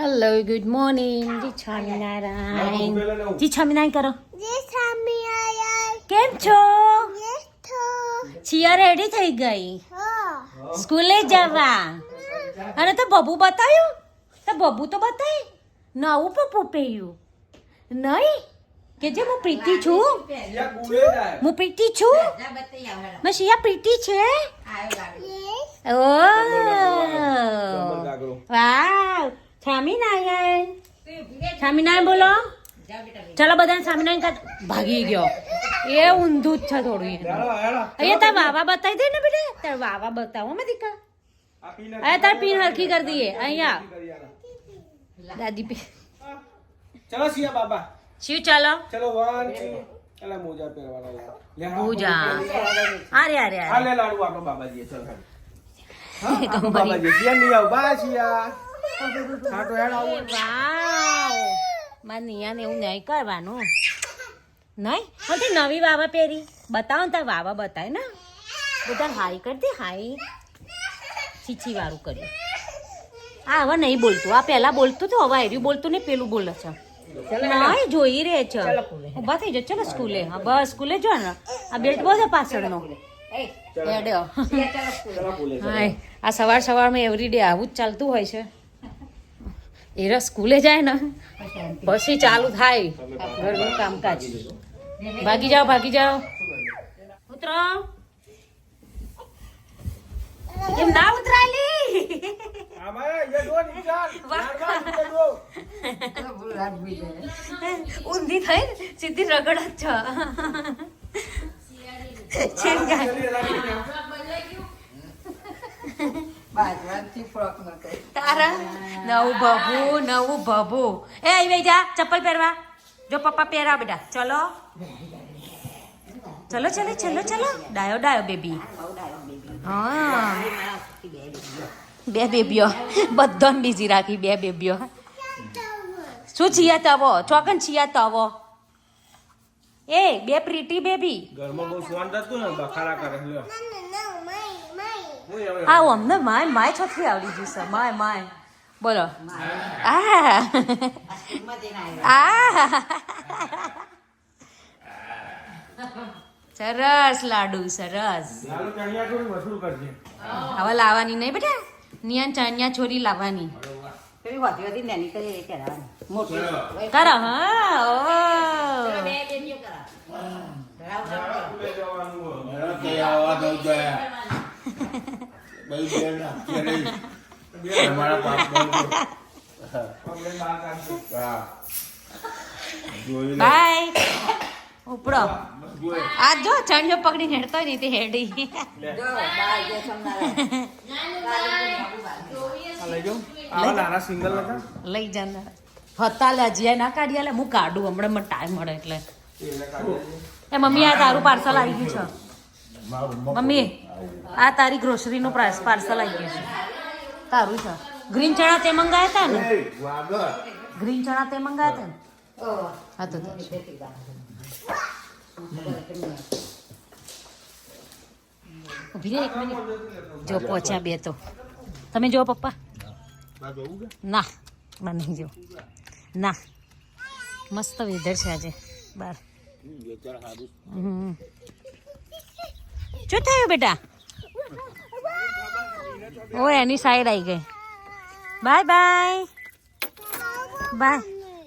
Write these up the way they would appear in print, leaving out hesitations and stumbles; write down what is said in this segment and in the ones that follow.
Hello good morning જી સ્વામિનારાયણ જી સ્વામિનારાયણ કરો કેમ છો છિયા રેડી થઈ ગઈ સ્કૂલે જવા અને તો બબુ બતાવ્યું તો બબુ તો બતાય નવું પપ્પુ પહેર્યું નહીં કે જે હું પ્રીતિ છું હું પ્રીતિ છું મેં શિયા પ્રીતિ છે ઓ વાવ સ્વામિનારાયણ સ્વામિનારાયણ બોલો ચલો બધાને સ્વામિનારાયણ ભાગી ગયો એ ઊંધું જ છે થોડું અહીંયા તાર વાવા બતાવી દે ને બેટા તાર વાવા બતાવો મેં દીકા અહીંયા તાર પીન હરખી કરી દઈએ અહીંયા દાદી પી ચલો સિયા બાબા શિવ ચાલો ચલો 1 2 ચલા મોજા પહેરવાના લે પૂજા અરે અરે આ લે લાડુ આપણો બાબાજી ચલ હા બાબાજી સિયા નહીં આવ બા સિયા હા તો હેડ આવો વાવ માર નિયાને એવું નહીં કરવાનું નહીં પણ તે નવી વાવા પહેરી બતાવો ને તાર વાવા બતાય ને બધા હાઈ કરતી હાઈ છીછી વાળું કર્યું આ હવે નહીં બોલતું આ પહેલા બોલતું તો હવે આવ્યું બોલતું ને પેલું બોલે છે નહીં જોઈ રે છે ઉભા થઈ જાય ચલો સ્કૂલે હા બસ સ્કૂલે જો ને આ બેલ્ટ બહુ છે પાછળનો હેડ્યો હા આ સવાર સવારમાં એવરીડે આવું જ ચાલતું હોય છે એ સ્કૂલે જાય ને પછી ચાલુ થાય ઘરનું કામકાજ ભાગી જાઓ ઉતરો એમ ના ઉતરાલી ઊંધી થઈ સીધી રગડ જ તારા નવું ભભુ એ આવી જા ચપ્પલ પહેરવા જો પપ્પા પહેરા બેટા ચલો ડાયો બેબી હા બે બેબીઓ બધાને બીજી રાખી બે બેબીઓ શું છિયા તવો ચોકન છિયા તવો એ બે પ્રીટી બેબી ઘરમાં બહુ શાંત હતું ને બખાડા કરે લ્યો હા અમને માય છોથી આવડી ગયું છે માય બોલો સરસ લાડુ સરસ હવે લાવવાની નહીં બેટા નિયાન ચાણિયા છોરી લાવવાની કરો હા બાય ઉપડો આ જો ચણિયો પકડીને હેડતો ને તે હેડી લઈ જા હતા લે હજી ના કાઢી લે હું કાઢું હમણાં મને ટાઈમ મળે એટલે એ મમ્મી આ તારું પાર્સલ આવી ગયું છે મમ્મી આ તારી ગ્રોસરીનું પાર્સલ આવી ગયું છે તારું છે ગ્રીન ચણા તે મંગાયા હતા ને ગ્રીન ચણા તે મંગાયા હતા ને હા તો ઉભી રે એક મિનિટ જો પહોંચ્યા બે તો તમે જો પપ્પા ના બહાર નહીં જો ના મસ્ત વેધર છે આજે બહાર શું થયું બેટા ઓ એની સાઈડ આવી ગઈ બાય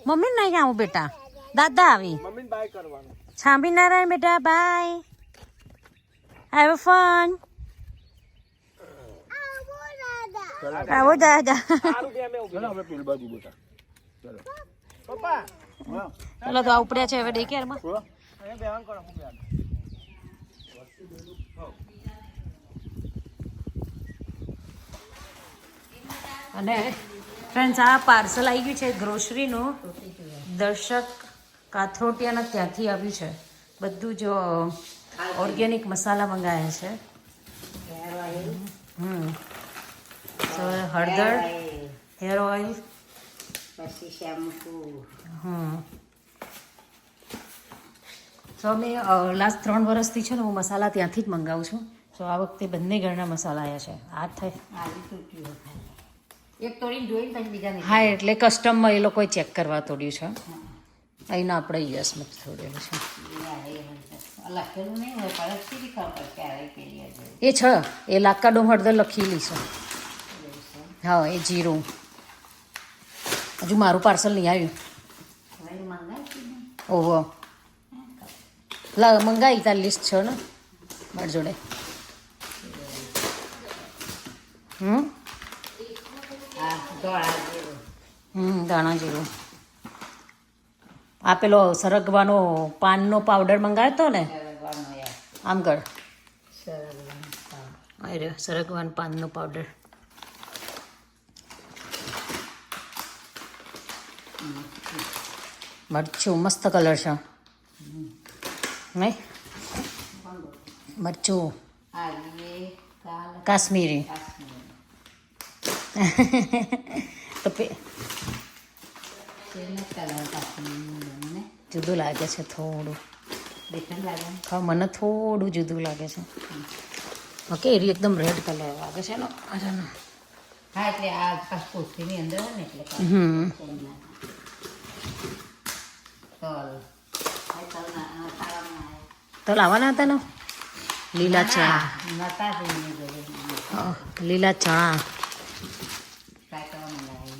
મમ્મી નહીં આવું બેટા દાદા આવી સ્વામિનારાયણ બેટા બાય હેવ ફન આવો દાદા ચલો તો આ ઉપડ્યા છે હવે ડે કેરમાં અને ફ્રેન્ડ્સ આ પાર્સલ આવી ગયું છે ગ્રોસરીનું દર્શક કાથરોટિયાના ત્યાંથી આવ્યું છે બધું જો ઓર્ગેનિક મસાલા મંગાવ્યા છે તો હળદર હેર ઓઇલ તો અમે લાસ્ટ 3 વર્ષથી છે ને હું મસાલા ત્યાંથી જ મંગાવું છું તો આ વખતે બંને ઘરના મસાલા આવ્યા છે આ થાય એક તોડીને જોઈને પછી બીજા નહીં. હા એટલે કસ્ટમમાં એ લોકોએ ચેક કરવા તોડ્યું છે અહીંના આપણે યુએસમાં તોડેલું છે લખેલું નહીં હોય પરત સીધી ખબર ક્યારે પેલી હશે. એ છે એ લાકાડો હળદર લખેલી છે હા એ જીરું હજુ મારું પાર્સલ નહીં આવ્યું હવે મંગાવી છે ને. ઓહો લા મંગાવી તાર લિસ્ટ છે ને મારી જોડે આ ધોળા જેવું. દાણા જીરું આ પેલો સરગવાનો પાનનો પાવડર મંગાવ્યો હતો ને સરગવાનો યાર. આમ કર સરગવાનો પાવ. આ રહ્યો સરગવાન પાનનો પાવડર મરચું મસ્ત કલર છે નહીં મરચું આ એ કાલ કાશ્મીરી તો શેરનો કલર કાશ્મીરનો ને જુદું લાગે છે થોડું દેખાડ લાગે ને. હા મને થોડું જુદું લાગે છે ઓકે એ એકદમ રેડ કલર લાગે છે ને અચ્છા હા એટલે આ આસપાસ કોથળીની અંદર હોય ને એટલે તલ. આ તલ ના તાળામાં આવે. તો લાવવાના હતા ને લીલા ચણા નતા જોઈને જોડે હા, લીલા ચણા ટ્રાય કરવા મંગાવી.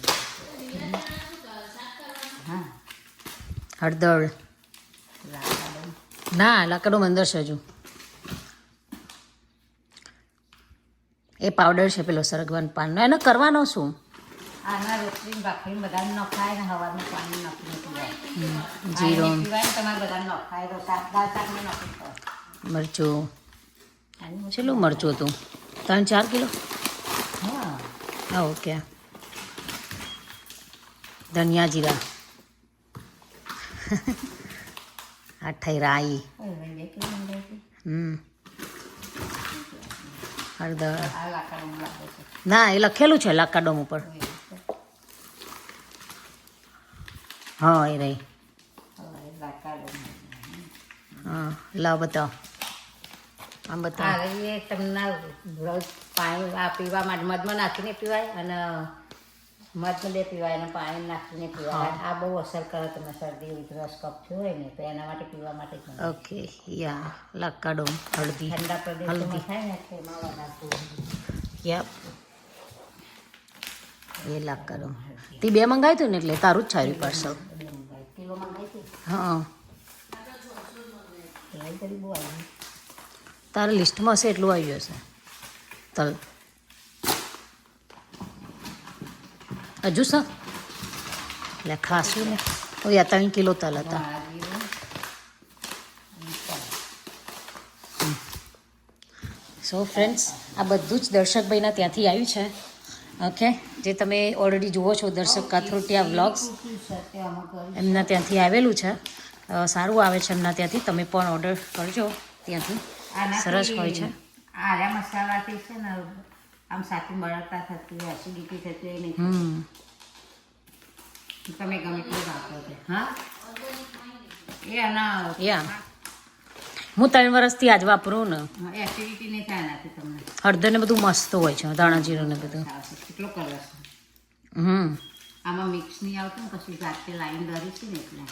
હા હળદર લાકડું. ના લાકડો અંદર છે હજુ એ પાવડર છે પેલો સરગવાન પાનનો એને કરવાનો શું આના રોટલી ભાખરી બધા નખાય ને હવાનું પાણી નાખીને પીવાય. જીરું આને પીવાય ને તમારે બધા નખાય તો દાળ શાકને નાખી ખવાય. મરચું આનું છેલ્લું મરચું હતું 3-4 કિલો હા હા ઓકે ધનિયા જીરા આ થઈ રાઈ હવે કેટલી મંગાવી હળદર આ લાકડું લાગે છે. ના એ લખેલું છે લાકાડોમ ઉપર હા એ રહી હવે લાકડું. હા લાવ બતાવ આમ બતાવ આ એ તમને રોજ પાણી આ પીવા માટે મધમાં નાખીને પીવાય અને મધમાં બે પીવાય અને પાણી નાખીને પીવાય. આ બહુ અસર કરે તમને શરદી ઉધરસ કફ થયો હોય ને તો એના માટે પીવા માટે જ બનાવે. ઓકે યા લાકાડો હળદી ઠંડા પ્રદેશોમાં હલ્દી. થાય ને એટલે એમાં વધારતું. યા એ લાકાડો તે બે મંગાવ્યું હતું ને એટલે તારું જ છાર્યું પાર્સલ કિલો મંગાવી હતી હા લઈ કરી બહુ આવી. તારા લિસ્ટમાં હશે એટલું આવી જશે તલ હજુ સર એટલે ખાસું ને ઓ યા 3 કિલો તલ હતા આ જીરું અને તલ. સો ફ્રેન્ડ્સ આ બધું જ દર્શકભાઈના ત્યાંથી આવ્યું છે ઓકે જે તમે ઓલરેડી જુઓ છો દર્શક કાથરોટિયા વ્લોગ્સ શું છે તે આમાં કરી એમના ત્યાંથી આવેલું છે સારું આવે છે એમના ત્યાંથી તમે પણ ઓર્ડર કરજો ત્યાંથી સરસ હોય છે આર્યા મસાલાથી છે ને આમ સાચું બળતા થતું હોય એસિડિટી થતી હોય નહીં. તમે ગમે તેવું વાપરો છો. હા એ આના યા હું 3 વર્ષથી આજ વાપરું ને એસિડિટી નહીં થાય એનાથી તમને. હળદર ને બધું મસ્ત હોય છે ધાણા જીરું ને બધું આવશે. કેટલો કલર છે આમાં મિક્સ નહીં આવતું ને પછી જાતે લાઈન દરી છે ને એટલે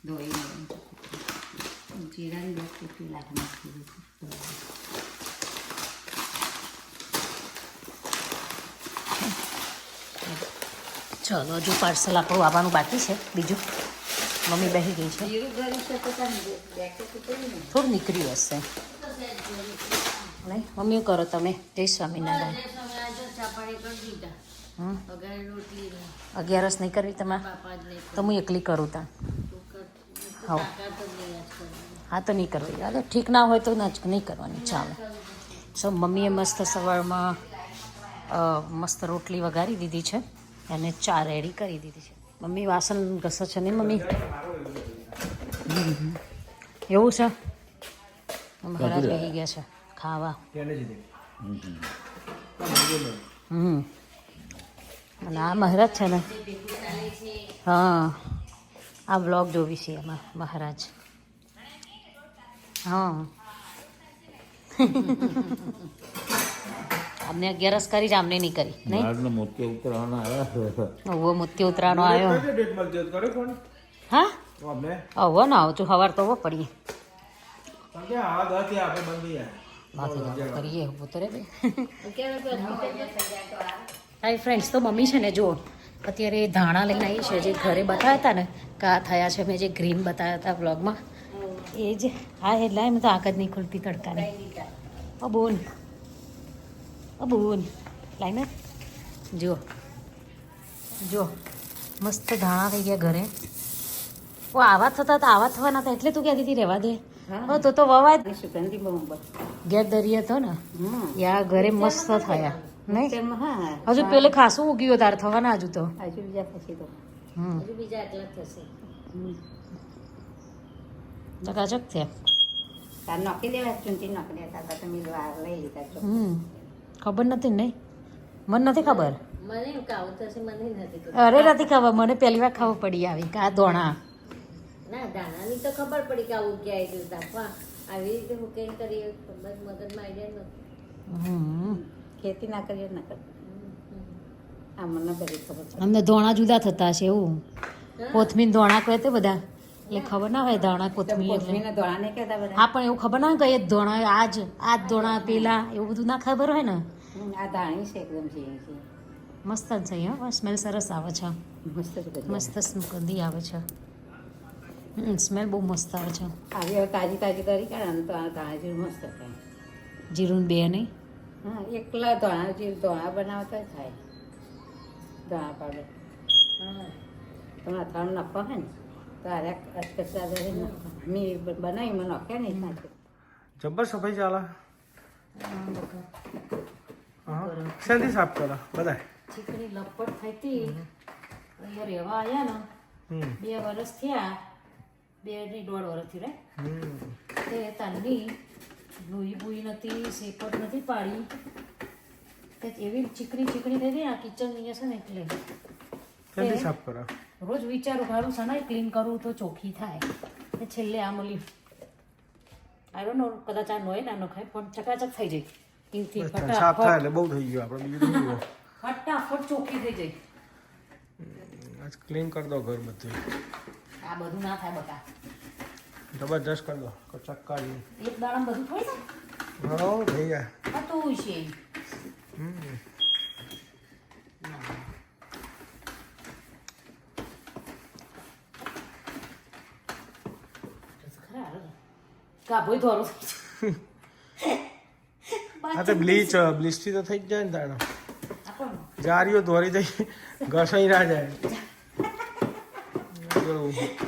ધોઈને જીરાની દસ કેટલી લાગે નાખી દીધી. ચલો હજુ પાર્સલ આપણું આવવાનું બાકી છે બીજું મમ્મી બેસી ગઈ છે જીરું ગળી છે તો તમે બેઠે ને થોડું નીકળ્યું હશે નહીં મમ્મી શું કરો તમે જય સ્વામિનારાયણ હમ 11 નહીં કરવી તમારે તો હું એકલી કરું તાં હા હા તો નહીં કરવી અરે ઠીક ના હોય તો નહીં કરવાની ચાલો સો મમ્મીએ મસ્ત સવારમાં મસ્ત રોટલી વઘારી દીધી છે અને ચા રેડી કરી દીધી છે મમ્મી વાસણ ઘસે છે ને મમ્મી એવું છે મહારાજ બેસી ગયા છે ખાવા અને આ મહારાજ છે ને હા આ બ્લોગ જોવી છે એમાં મહારાજ હા અમને 11 કરી છે, આમને નહીં કરી નહીં. આજનો મોતી ઉતરાણ આવ્યા ઓવો મોતી ઉતરાનો આવ્યો. કઈ ડેટ મળશે કરે ફોન હા આપણે આવો ને આવું છું સવાર તો હો પડીએ કારણ કે આ 10 થી આપણે બંધ થઈ જાય કરીએ ઊભું તો રે બે. હાય ફ્રેન્ડ્સ, તો મમ્મી છે ને જો અત્યારે ધાણા લઈને આવી છે, જે ઘરે બતાવ્યા હતા ને કા થયા છે, મેં જે ગ્રીન બતાવ્યા હતા વ્લોગમાં એ જ. હા એટલે એમ તો આંખ જ નહીં ખુલતી તડકાની. બોન લાઈને જો જો મસ્ત ધાણા થઈ ગયા ઘરે. ઓ આવા થતા તો આવા થવાના હતા એટલે તું કહેતી હતી રહેવા દે. હા. તો વવાય જ. સુગંધી બહુ બસ. ગેર દરિયા હતો ને યા ઘરે મસ્ત થયા નહીં. તેમાં હા હજુ પેલે ખાસું ઉગ્યું તાર થવાના હજુ તો. હજુ બીજા પછી તો હમ હજુ બીજા એટલા જ થશે ચકાચક થયા. તાર નોકી દેવા ચૂંટી નોકી દેતા હતા તમે લઈ લીધા છો ખબર નથી ને નહીં મને નથી ખબર. મને એવું કાવું થશે મને નથી અરે નથી ખબર, મને પહેલી વાર ખબર પડી આવી કે આ દોણા. ના દાણાની તો ખબર પડી કે આવું ક્યાં આવી ગયું તાપવા આવી રીતે હું કઈ કરી બસ મગજમાં આઈડિયા નથી. હમ ખેતી ના કરીએ ના કર આ મને બધી ખબર છે. અમને ધોણા જુદા થતા હશે એવું. કોથમીર ધોણા કહે તે બધા એટલે ખબર ના હોય ધાણા કોથમીર એટલે. કોથમીરના ધોળા નહીં કહેતા બધા હા પણ એવું ખબર ના હોય કે એ જ ધોણા આ જ ધોણા પેલા એવું બધું ના ખબર હોય ને. આ ધાણી છે એકદમ ઝીણી છે મસ્ત જ છે. હા સ્મેલ સરસ આવે છે, મસ્ત છે બધી મસ્ત સુગંધી આવે છે. સ્મેલ બહુ મસ્ત આવે છે. આવી હવે તાજી તાજી કરી કાઢે ને તો આ ધાણા જેવું મસ્ત થાય. જીરું બે નહીં. હા એકલા ધોણા જેવું ધોણા બનાવતા થાય ધોણા પાવડર તમે અથાણું નાખવા હોય ને તો આરે કચરા મેં બનાવી મને નાખ્યા નહીં નાખ્યું જબ્બર સફાઈ ચાલે શાંતિ સાફ કરો બધા ચીકણી લપટ થઈ હતી અહીંયા રહેવા આવ્યા ને 2 વર્ષ થયા, 2.5 વર્ષથી રે તે તાલની લોહી બુઈ નથી, શેપટ નથી પાડી તે એવી ચીકણી થઈ ગઈ. આ કિચન અહીંયા છે ને એટલે શાંતિ સાફ કરો. રોજ વિચારું ઘરું સનાઈ ક્લીન કરું તો ચોખ્ખી થાય. ને છેલ્લે આ મળી આઈ ડોન્ટ નો કદાચ આ નોય ના નખાય પણ ચકાચક થઈ જાય. ઈથી સાફ થાય ફટાફટ એટલે બહુ થઈ ગયું આપણે બીજું તો શું ફટાફટ ચોખ્ખી થઈ જાય. આજ ક્લીન કરી દો ઘર બધું. આ બધું ના થાય બકા. જબરજસ્ત કરી દો ચક્કારી. એક દાડામાં બધું થઈ જાય. હા થઈ જાય. હતું છે કાભોય ધોરો હા તો બ્લીચ થી તો થઈ જ જાય ને તાણે આપણ જારીઓ ધોરી દઈ ઘસાઈ ના જાય.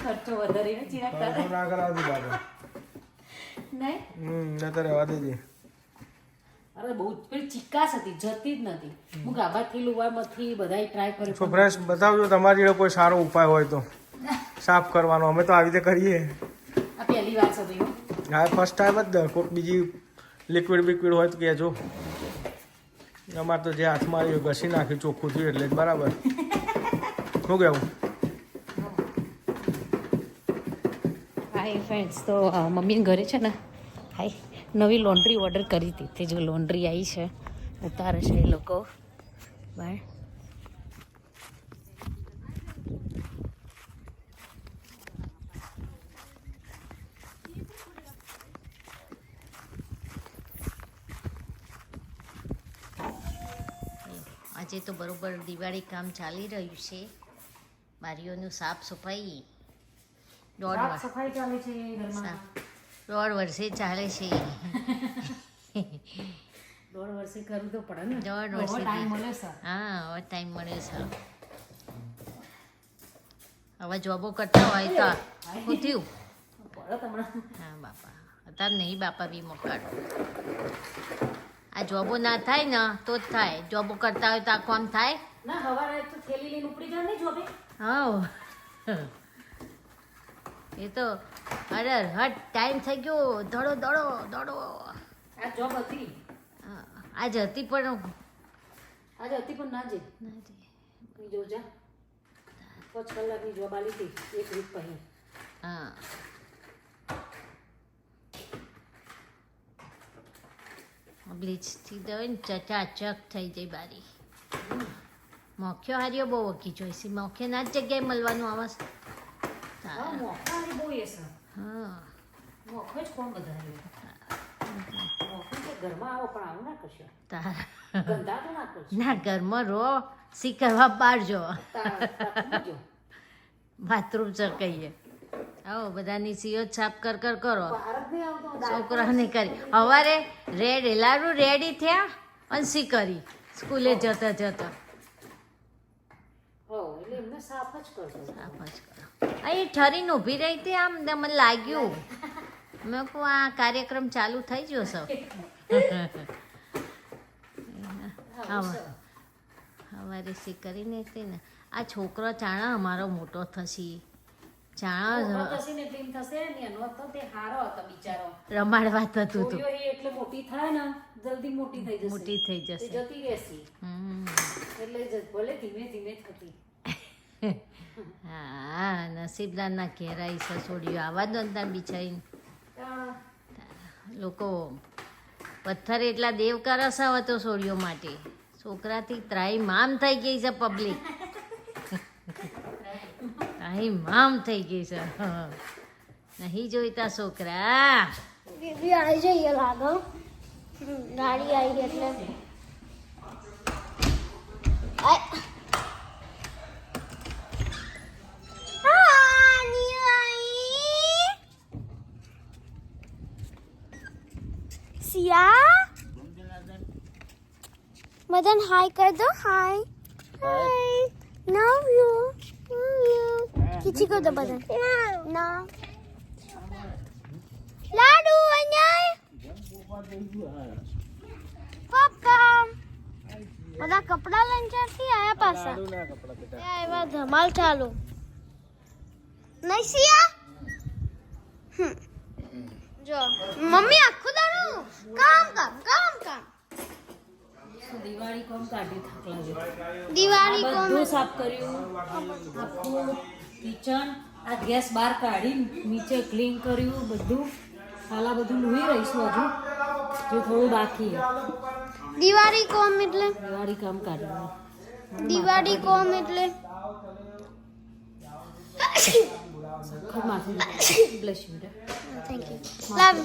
ખર્ચો વધારીને ચિરાગ કરે ખર્ચો ના કરાવતી બાબા. નહીં. ના તો રહેવા દેજે. અરે બહુ પેલી ચિકાસ હતી, જતી જ નથી. હું ગાભાથી લુવામાંથી બધાય ટ્રાય કર્યો સો ફ્રેન્ડ્સ બતાવજો તમારી જોડે કોઈ સારો ઉપાય હોય તો સાફ કરવાનો. અમે તો આવી રીતે કરીએ. આ પહેલી વાર છે ભાઈ. હા ફર્સ્ટ ટાઈમ જ કોઈક બીજી લિક્વિડ બિક્વિડ હોય તો કહેજો. અમારે તો જે હાથમાં આવ્યું ઘસી નાખ્યું ચોખ્ખું થયું એટલે જ બરાબર. શું કહેવું? હાય ફ્રેન્ડ્સ, તો મમ્મીને ઘરે છે ને હાય નવી લોન્ડ્રી ઓર્ડર કરી હતી. તે જો લોન્ડ્રી આવી છે, ઉતારે છે એ લોકો બહાર. આજે તો બરોબર દિવાળી કામ ચાલી રહ્યું છે. બારીઓનું સાફ સફાઈ દોઢ વર્ષે ચાલે છે. દોઢ વર્ષે કરવું તો પડે ને. દોઢ વર્ષે હા હવે ટાઈમ મળે છે. હવે જોબો કરતા હોય તો શું થયું? હા બાપા અત્યારે નહીં બાપા બી મોકાડો. આ જોબો ના થાય ને તો જ થાય. જોબો કરતા હોય તો આ કામ થાય ના. હવારે તો થેલી લઈને ઉપડી જાય ને જોબે. હા એ તો અરે હટ ટાઈમ થઈ ગયો. દોડો દોડો દોડો. આ જોબ હતી આજ હતી પણ ના જે જોજા 5 કલાકની જોબ આલી હતી 1 વીક પહેલા. હા બ્લીચથી તો ને ચકાચક થઈ જાય બારી. મોખ્યો હાર્યો બહુ વકી જોઈશે. મોખે ના જ જગ્યાએ મળવાનું આવે છે. હા મોખો બહુ એ છે. હા મોખો જ કોણ વધારે મોખો કે ઘરમાં આવો પણ આવું ના કરશો. તારા ગંદા તો ના કરશો. ના ઘરમાં રો સી કરવા બહાર જો જો બાથરૂમ કહીએ. આવો બધાની સીઓ છાપ કર કરો. ભારત નહીં આવતો છોકરાને કરી સવારે લાડુ રેડી થયા અને સી કરી સ્કૂલે જતા જતા હો એટલે એમને સાફ જ કરજો. સાફ જ કરો. અહીં ઠરીને ઊભી રહી હતી આમ ને મને લાગ્યું મેં કહું આ કાર્યક્રમ ચાલુ થઈ ગયો સૌ. સવારે સી કરીને હતી ને આ છોકરો ચાણા અમારો મોટો થશે. ચાણા થશે ને એટલે એમ થશે ને એનો તો તે હારો હતો બિચારો. રમાડવા થતું હતું. છોકરીઓ એ એટલે મોટી થાય ને જલ્દી મોટી થઈ જશે. મોટી થઈ તે જશે. જતી રહેશે. એટલે ભલે ધીમે ધીમે થતી. હા નસીબદારના ઘેરાઈ સસોડીઓ આવા દો ને ત્યાં બિચારીને લોકો પથ્થર એટલા દેવ કરસ હવે તો સોડીઓ માટે. છોકરાથી ત્રાહી મામ થઈ ગઈ છે પબ્લિક. ત્રાહી મામ થઈ ગઈ છે. નહીં જોઈતા છોકરા. દીદી આવી જઈએ લાગો ગાડી આવી એટલે સિયા બધાને હાય કર દો. હાય હાય લવ યુ કિચી કર દો બધાને. ના લાડુ અહીંયા પપ્પા બધા કપડા લઈને ચાલતી આયા પાછા એવા ધમાલ ચાલુ નહીં સિયા. જો મમ્મી આખું દાડું કામ દિવાળી કોમ કાઢી થાકલા છે. દિવાળી કોમ બધું સાફ કર્યું. આખું કિચન આ ગેસ બહાર કાઢી નીચે ક્લીન કર્યું બધું. હાલા બધું લુઈ રહીશું હજુ જે થોડું બાકી છે. દિવાળી કોમ એટલે દિવાળી કામ કાઢ્યું. દિવાળી કોમ એટલે માથું બ્લશ થેન્ક યુ લવ